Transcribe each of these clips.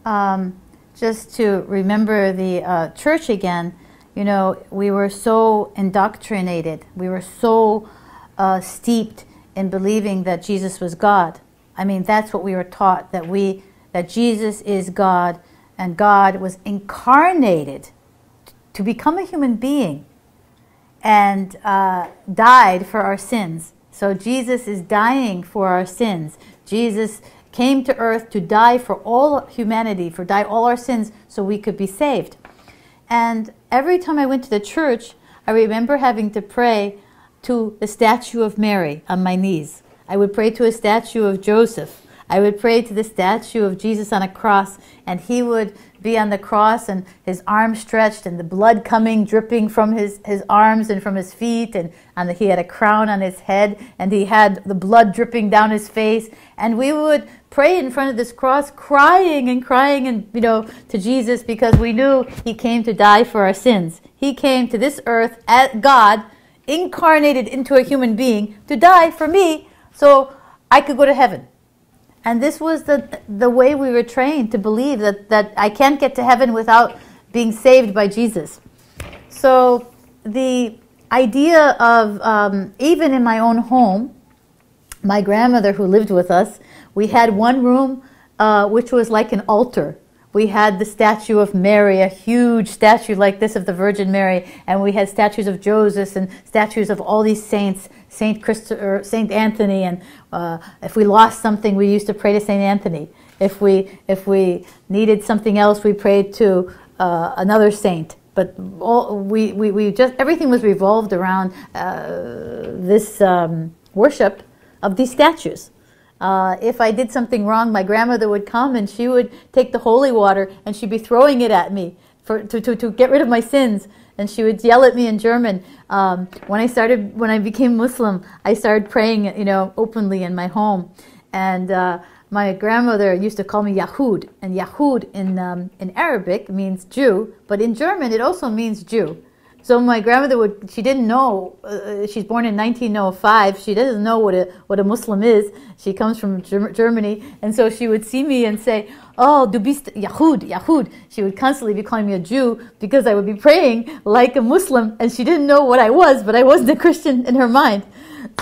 just to remember the church again, you know, we were so indoctrinated. We were so steeped in believing that Jesus was God. I mean, that's what we were taught, that Jesus is God, and God was incarnated to become a human being and died for our sins. So Jesus is dying for our sins. Jesus came to earth to die for all humanity, for die all our sins, so we could be saved. And every time I went to the church, I remember having to pray to the statue of Mary on my knees. I would pray to a statue of Joseph. I would pray to the statue of Jesus on a cross, and he would be on the cross and his arms stretched and the blood coming, dripping from his arms and from his feet, and he had a crown on his head, and he had the blood dripping down his face. And we would pray in front of this cross, crying and you know, to Jesus, because we knew he came to die for our sins. He came to this earth as God, incarnated into a human being, to die for me so I could go to heaven. And this was the way we were trained to believe, that I can't get to heaven without being saved by Jesus. So the idea of, even in my own home, my grandmother who lived with us, we had one room which was like an altar. We had the statue of Mary, a huge statue like this of the Virgin Mary, and we had statues of Joseph and statues of all these saints, Saint Anthony, and if we lost something, we used to pray to Saint Anthony. If we needed something else, we prayed to another saint. But we just, everything was revolved around this worship of these statues. If I did something wrong, my grandmother would come and she would take the holy water and she'd be throwing it at me to get rid of my sins. And she would yell at me in German. When I became Muslim, I started praying, you know, openly in my home. And my grandmother used to call me Yahud. And Yahud in Arabic means Jew, but in German it also means Jew. So my grandmother she didn't know, she's born in 1905, she doesn't know what a Muslim is. She comes from Germany, and so she would see me and say, "Oh, du bist Yahud, Yahud." She would constantly be calling me a Jew because I would be praying like a Muslim, and she didn't know what I was, but I wasn't a Christian in her mind.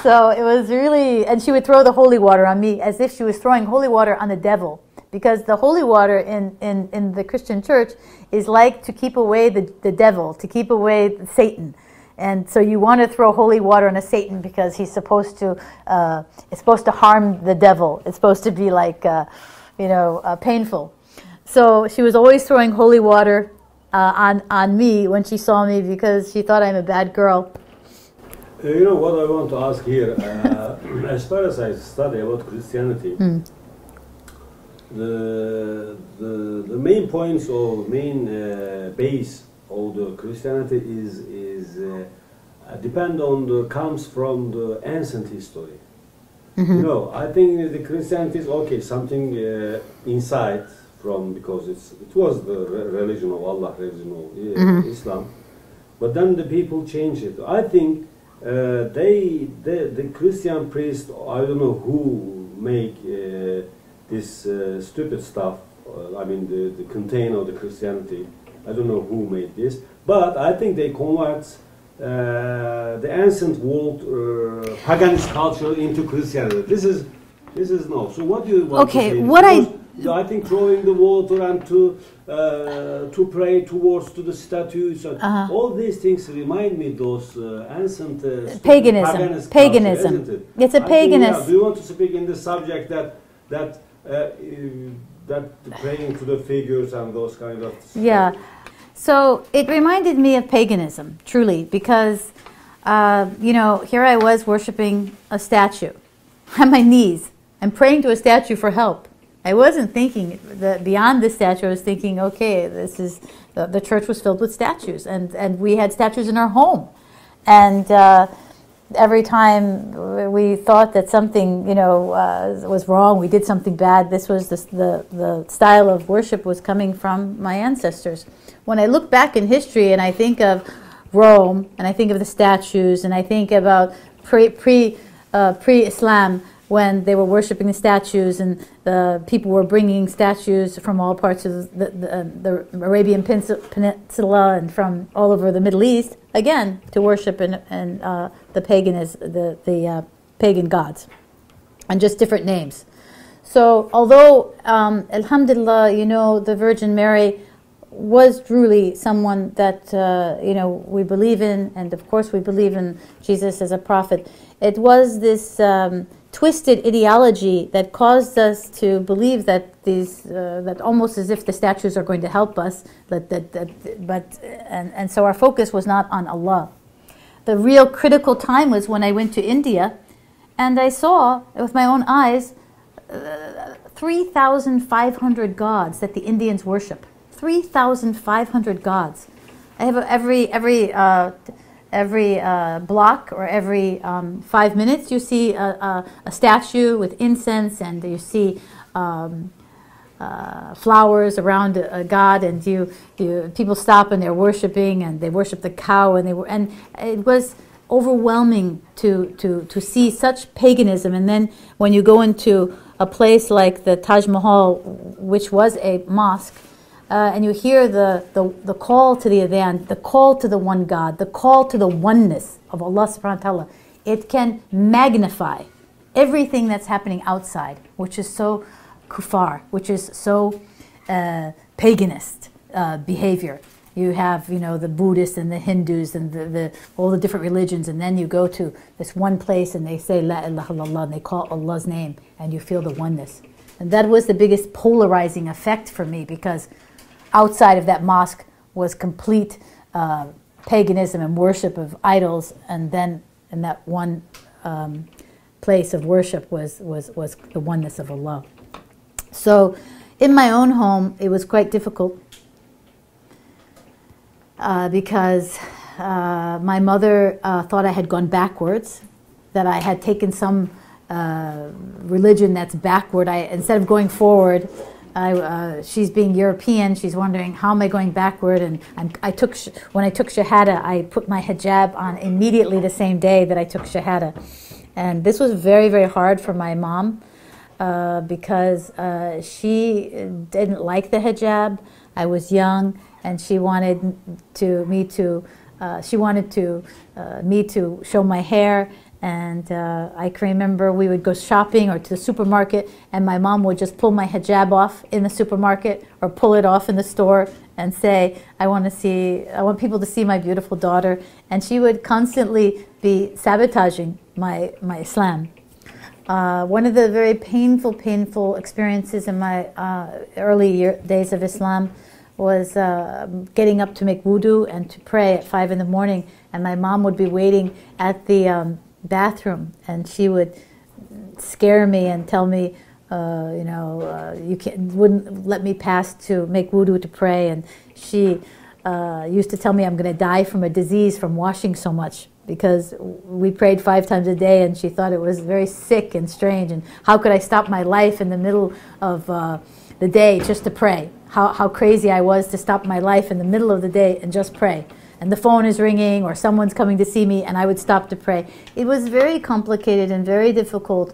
So it was really, and she would throw the holy water on me as if she was throwing holy water on the devil. Because the holy water in the Christian church is like to keep away the devil, to keep away Satan. And so you want to throw holy water on a Satan because he's supposed to, it's supposed to harm the devil. It's supposed to be like, you know, painful. So she was always throwing holy water on me when she saw me because she thought I'm a bad girl. You know what I want to ask here, as far as I study about Christianity, the main points or main base of the Christianity is depend on comes from the ancient history. You know, I think the Christianity is okay, something inside from, because it was the religion of Allah, religion of Islam, but then the people changed it. I think the Christian priest, I don't know who make this stupid stuff, I mean the container of the Christianity, I don't know who made this, but I think they convert the ancient world paganist culture into Christianity. This is no. So what do you want to say? What I think throwing the water and to pray towards to the statues, all these things remind me those ancient paganism. Paganism. Culture, it's a paganism. Yeah, do you want to speak in the subject that praying to the figures and those kind of stuff? Yeah. So it reminded me of paganism, truly, because you know, here I was worshiping a statue on my knees and praying to a statue for help. I wasn't thinking that beyond this statue. I was thinking, okay, this is the church was filled with statues, and we had statues in our home, and every time we thought that something, you know, was wrong, we did something bad. This was the style of worship was coming from my ancestors. When I look back in history and I think of Rome, and I think of the statues, and I think about pre-Islam when they were worshiping the statues, and the people were bringing statues from all parts of the Arabian Peninsula and from all over the Middle East, again, to worship the pagan gods, and just different names. So although, alhamdulillah, you know, the Virgin Mary was truly someone that, you know, we believe in, and of course we believe in Jesus as a prophet, it was this twisted ideology that caused us to believe that that almost as if the statues are going to help us, and so our focus was not on Allah. The real critical time was when I went to India, and I saw with my own eyes 3,500 gods that the Indians worship. 3,500 gods. I have every block or every 5 minutes you see a statue with incense, and you see flowers around a god, and people stop and they're worshiping, and they worship the cow, and it was overwhelming to see such paganism. And then when you go into a place like the Taj Mahal, which was a mosque, and you hear the call to the adhan, the call to the one God, the call to the oneness of Allah subhanahu wa ta'ala, it can magnify everything that's happening outside, which is so kuffar, which is so paganist behavior. You have, you know, the Buddhists and the Hindus and all the different religions, and then you go to this one place and they say La ilaha illallah, and they call Allah's name, and you feel the oneness. And that was the biggest polarizing effect for me, because outside of that mosque was complete paganism and worship of idols, and then in that one place of worship was the oneness of Allah. So in my own home, it was quite difficult because my mother thought I had gone backwards, that I had taken some religion that's backward. Instead of going forward, she's being European, she's wondering, how am I going backward? And when I took Shahada, I put my hijab on immediately the same day that I took Shahada. And this was very, very hard for my mom because she didn't like the hijab. I was young, and she wanted me to show my hair. And I can remember we would go shopping or to the supermarket, and my mom would just pull my hijab off in the supermarket or pull it off in the store and say, I want people to see my beautiful daughter. And she would constantly be sabotaging my Islam. One of the very painful experiences in my early days of Islam was getting up to make wudu and to pray at 5 in the morning, and my mom would be waiting at the bathroom, and she would scare me and tell me, wouldn't let me pass to make wudu to pray, and she used to tell me I'm going to die from a disease from washing so much, because we prayed 5 times a day, and she thought it was very sick and strange, and how could I stop my life in the middle of the day just to pray? How crazy I was to stop my life in the middle of the day and just pray. And the phone is ringing or someone's coming to see me, and I would stop to pray. It was very complicated and very difficult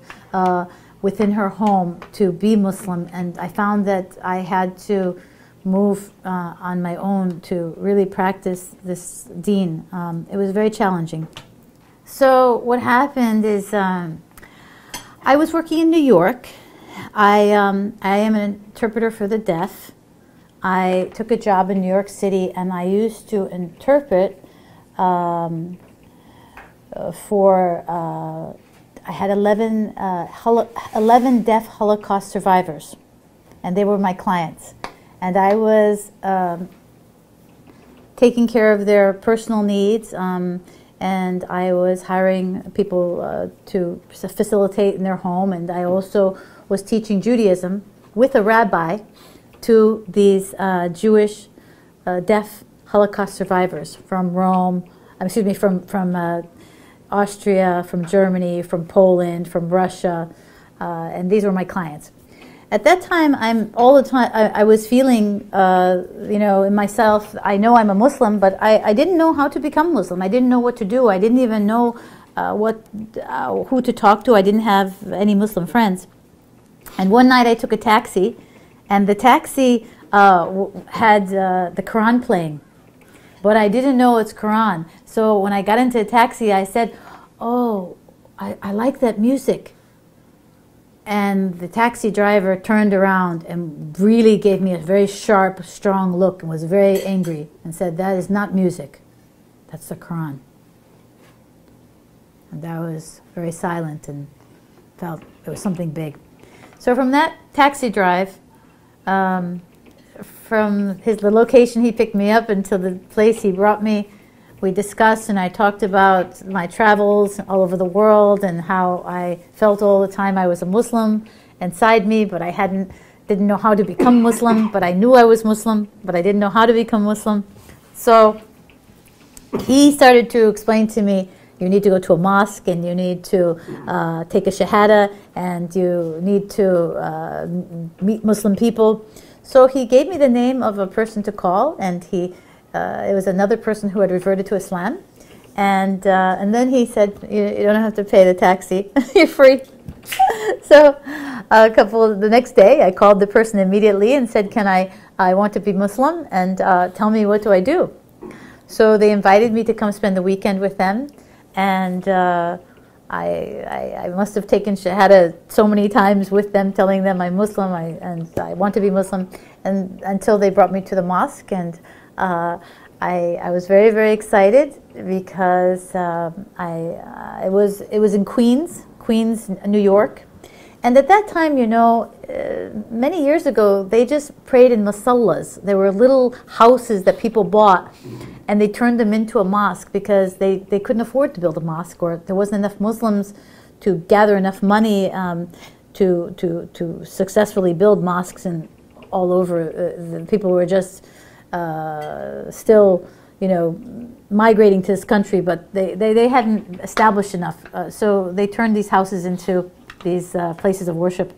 within her home to be Muslim, and I found that I had to move on my own to really practice this deen. It was very challenging. So what happened is I was working in New York. I am an interpreter for the deaf. I took a job in New York City, and I used to interpret I had 11 deaf Holocaust survivors, and they were my clients. And I was taking care of their personal needs, and I was hiring people to facilitate in their home, and I also was teaching Judaism with a rabbi to these Jewish deaf Holocaust survivors from Rome, from Austria, from Germany, from Poland, from Russia, and these were my clients. At that time, I was feeling, in myself, I know I'm a Muslim, but I didn't know how to become Muslim. I didn't know what to do. I didn't even know who to talk to. I didn't have any Muslim friends. And one night I took a taxi, and the taxi had the Quran playing. But I didn't know it's Quran. So when I got into a taxi, I said, "Oh, I like that music." And the taxi driver turned around and really gave me a very sharp, strong look and was very angry and said, "That is not music. That's the Quran." And I was very silent and felt it was something big. So from that taxi drive, from the location he picked me up until the place he brought me, we discussed and I talked about my travels all over the world and how I felt all the time I was a Muslim inside me, but I didn't know how to become Muslim, but I knew I was Muslim, but I didn't know how to become Muslim. So he started to explain to me, you need to go to a mosque and you need to take a shahada and you need to meet Muslim people. So he gave me the name of a person to call, and it was another person who had reverted to Islam. And then he said, you don't have to pay the taxi, you're free. So the next day I called the person immediately and said, I want to be Muslim, and tell me, what do I do? So they invited me to come spend the weekend with them, and I must have taken Shahada so many times with them, telling them I'm Muslim and I want to be Muslim, and until they brought me to the mosque. And I was very, very excited because it was in Queens, New York. And at that time, many years ago, they just prayed in masallas. There were little houses that people bought, and they turned them into a mosque because they couldn't afford to build a mosque, or there wasn't enough Muslims to gather enough money to successfully build mosques and all over. The people were just still, migrating to this country, but they hadn't established enough. So they turned these houses into these places of worship.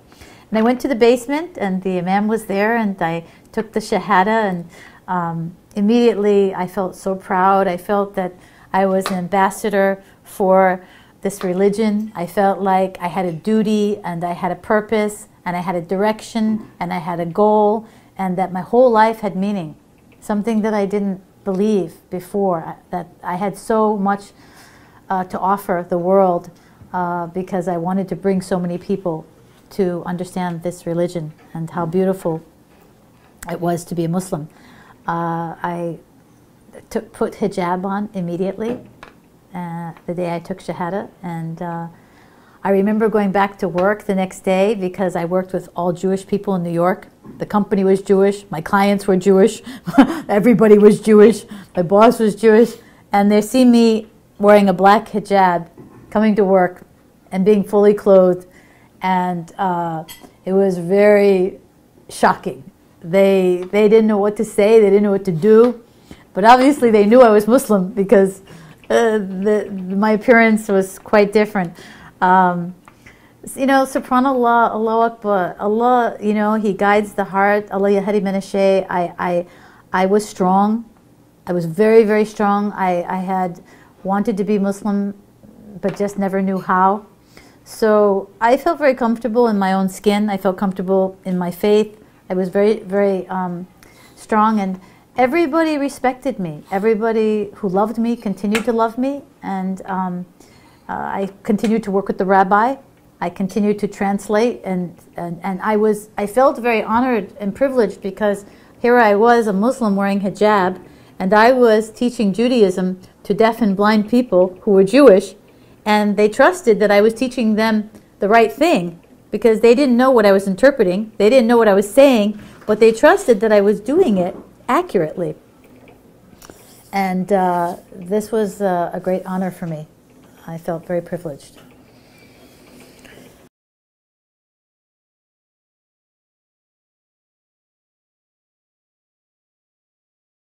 And I went to the basement, and the imam was there, and I took the shahada, and immediately I felt so proud. I felt that I was an ambassador for this religion. I felt like I had a duty, and I had a purpose, and I had a direction, and I had a goal, and that my whole life had meaning. Something that I didn't believe before, that I had so much to offer the world, because I wanted to bring so many people to understand this religion and how beautiful it was to be a Muslim. I put hijab on immediately the day I took Shahada, and I remember going back to work the next day because I worked with all Jewish people in New York. The company was Jewish, my clients were Jewish, everybody was Jewish, my boss was Jewish, and they see me wearing a black hijab, coming to work and being fully clothed, and it was very shocking. They didn't know what to say, they didn't know what to do, but obviously they knew I was Muslim because my appearance was quite different. Subhanallah, Allahu Akbar, Allah, He guides the heart. Allah yahdi man yasha. I was strong. I was very, very strong. I had wanted to be Muslim, but just never knew how. So I felt very comfortable in my own skin. I felt comfortable in my faith. I was very, very strong, and everybody respected me. Everybody who loved me continued to love me, and I continued to work with the rabbi. I continued to translate, and I felt very honored and privileged because here I was, a Muslim wearing hijab, and I was teaching Judaism to deaf and blind people who were Jewish, and they trusted that I was teaching them the right thing because they didn't know what I was interpreting, they didn't know what I was saying, but they trusted that I was doing it accurately. And this was a great honor for me. I felt very privileged.